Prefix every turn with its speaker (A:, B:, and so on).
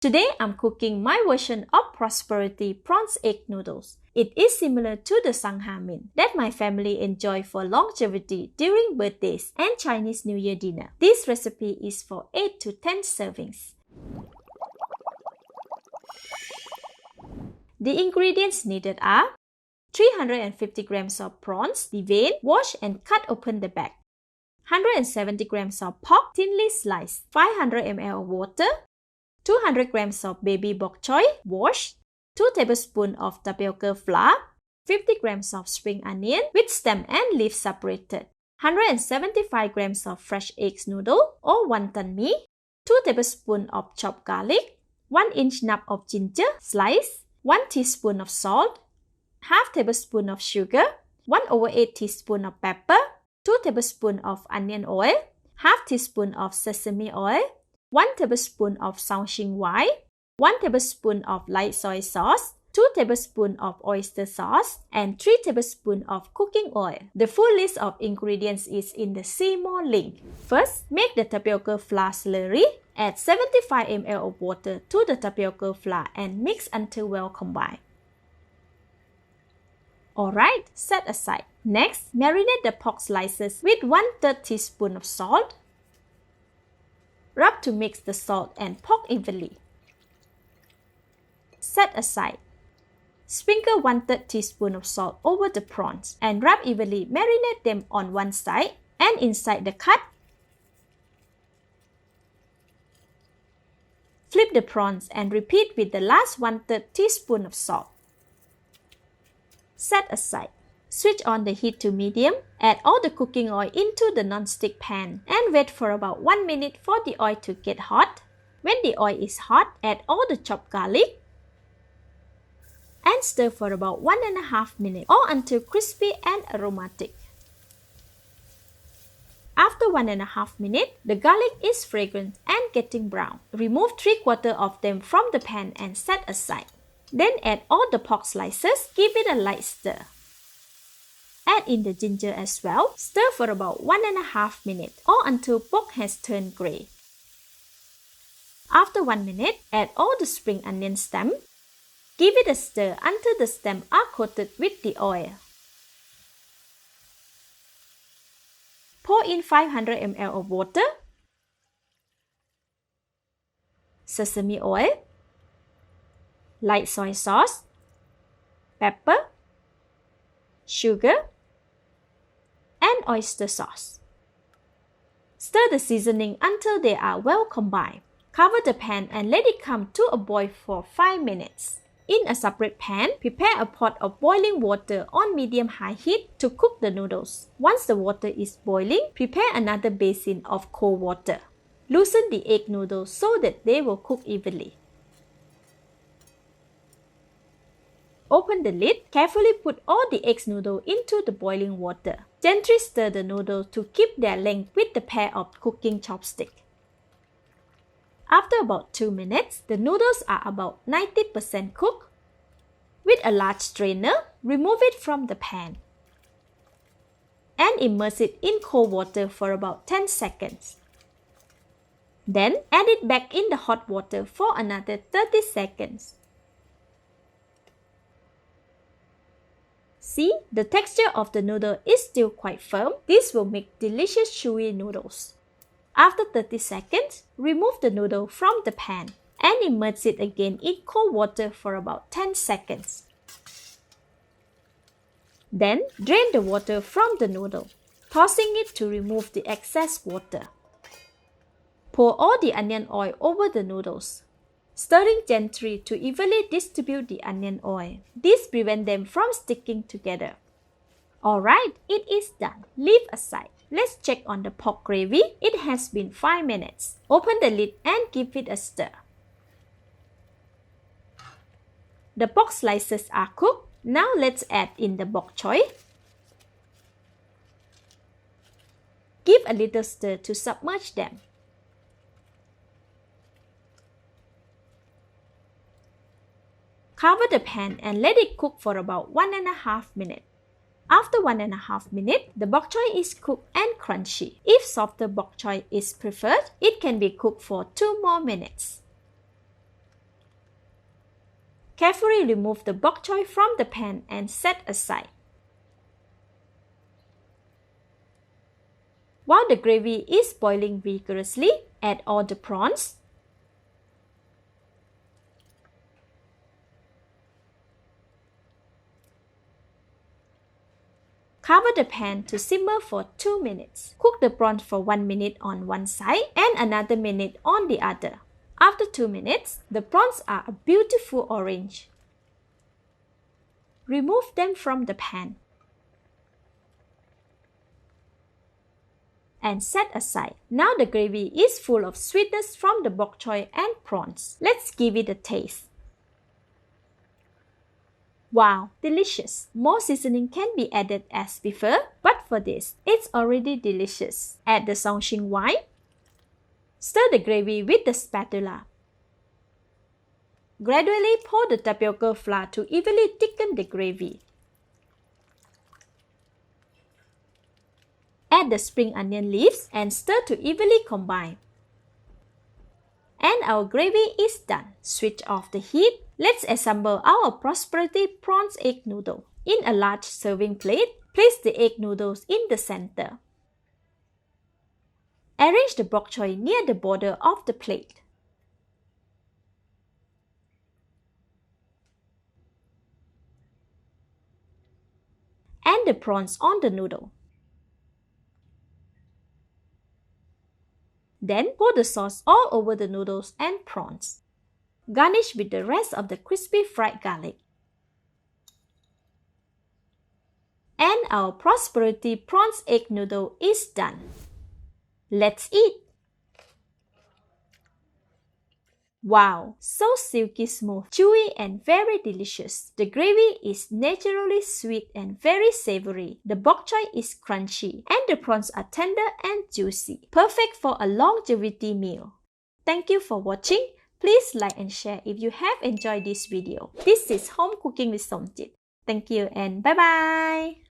A: Today I'm cooking my version of prosperity prawns egg noodles. It is similar to the sanghamin that my family enjoy for longevity during birthdays and Chinese New Year dinner. This recipe is for 8 to 10 servings. The ingredients needed are 350 grams of prawns, deveined, wash and cut open the back, 170 grams of pork, thinly sliced, 500 ml of water, 200 grams of baby bok choy, washed, 2 tablespoons of tapioca flour, 50 grams of spring onion with stem and leaf separated, 175 grams of fresh eggs noodle or wonton mee, 2 tablespoons of chopped garlic, 1 inch nub of ginger sliced, 1 teaspoon of salt, half tablespoon of sugar, 1/8 teaspoon of pepper, 2 tablespoons of onion oil, half teaspoon of sesame oil, 1 tablespoon of Somjit white, 1 tablespoon of light soy sauce, 2 tablespoons of oyster sauce, and 3 tablespoons of cooking oil. The full list of ingredients is in the See More link. First, make the tapioca flour slurry. Add 75 ml of water to the tapioca flour and mix until well combined. Alright, set aside. Next, marinate the pork slices with 1/3 teaspoon of salt. Rub to mix the salt and pork evenly. Set aside. Sprinkle 1/3 teaspoon of salt over the prawns and rub evenly. Marinate them on one side and inside the cut. Flip the prawns and repeat with the last 1/3 teaspoon of salt. Set aside. Switch on the heat to medium. Add all the cooking oil into the non-stick pan and wait for about 1 minute for the oil to get hot. When the oil is hot, add all the chopped garlic and stir for about 1.5 minutes or until crispy and aromatic. After 1.5 minutes, the garlic is fragrant and getting brown. Remove 3/4 of them from the pan and set aside. Then add all the pork slices. Give it a light stir. Add in the ginger as well. Stir for about 1.5 minutes or until pork has turned gray. After 1 minute, add all the spring onion stem. Give it a stir until the stems are coated with the oil. Pour in 500 ml of water, sesame oil, light soy sauce, pepper, sugar, and oyster sauce. Stir the seasoning until they are well combined. Cover the pan and let it come to a boil for 5 minutes. In a separate pan, prepare a pot of boiling water on medium-high heat to cook the noodles. Once the water is boiling, prepare another basin of cold water. Loosen the egg noodles so that they will cook evenly. Open the lid. Carefully put all the egg noodles into the boiling water. Gently stir the noodles to keep their length with the pair of cooking chopsticks. After about 2 minutes, the noodles are about 90% cooked. With a large strainer, remove it from the pan and immerse it in cold water for about 10 seconds. Then add it back in the hot water for another 30 seconds. See, the texture of the noodle is still quite firm. This will make delicious chewy noodles. After 30 seconds, remove the noodle from the pan and immerse it again in cold water for about 10 seconds. Then, drain the water from the noodle, tossing it to remove the excess water. Pour all the onion oil over the noodles, stirring gently to evenly distribute the onion oil. This prevents them from sticking together. Alright, it is done. Leave aside. Let's check on the pork gravy. It has been 5 minutes. Open the lid and give it a stir. The pork slices are cooked. Now let's add in the bok choy. Give a little stir to submerge them. Cover the pan and let it cook for about 1.5 minutes. After 1.5 minutes, the bok choy is cooked and crunchy. If softer bok choy is preferred, it can be cooked for 2 more minutes. Carefully remove the bok choy from the pan and set aside. While the gravy is boiling vigorously, add all the prawns. Cover the pan to simmer for 2 minutes. Cook the prawns for 1 minute on one side and another minute on the other. After 2 minutes, the prawns are a beautiful orange. Remove them from the pan and set aside. Now the gravy is full of sweetness from the bok choy and prawns. Let's give it a taste. Wow, delicious! More seasoning can be added as preferred, but for this, it's already delicious. Add the Somjit wine. Stir the gravy with the spatula. Gradually pour the tapioca flour to evenly thicken the gravy. Add the spring onion leaves and stir to evenly combine. And our gravy is done. Switch off the heat. Let's assemble our Prosperity Prawns Egg Noodle. In a large serving plate, place the egg noodles in the center. Arrange the bok choy near the border of the plate. And the prawns on the noodle. Then pour the sauce all over the noodles and prawns. Garnish with the rest of the crispy fried garlic. And our Prosperity Prawns Egg Noodle is done. Let's eat! Wow, so silky smooth, chewy and very delicious. The gravy is naturally sweet and very savory. The bok choy is crunchy and the prawns are tender and juicy. Perfect for a longevity meal. Thank you for watching. Please like and share if you have enjoyed this video. This is Home Cooking with Somjit. Thank you and bye-bye!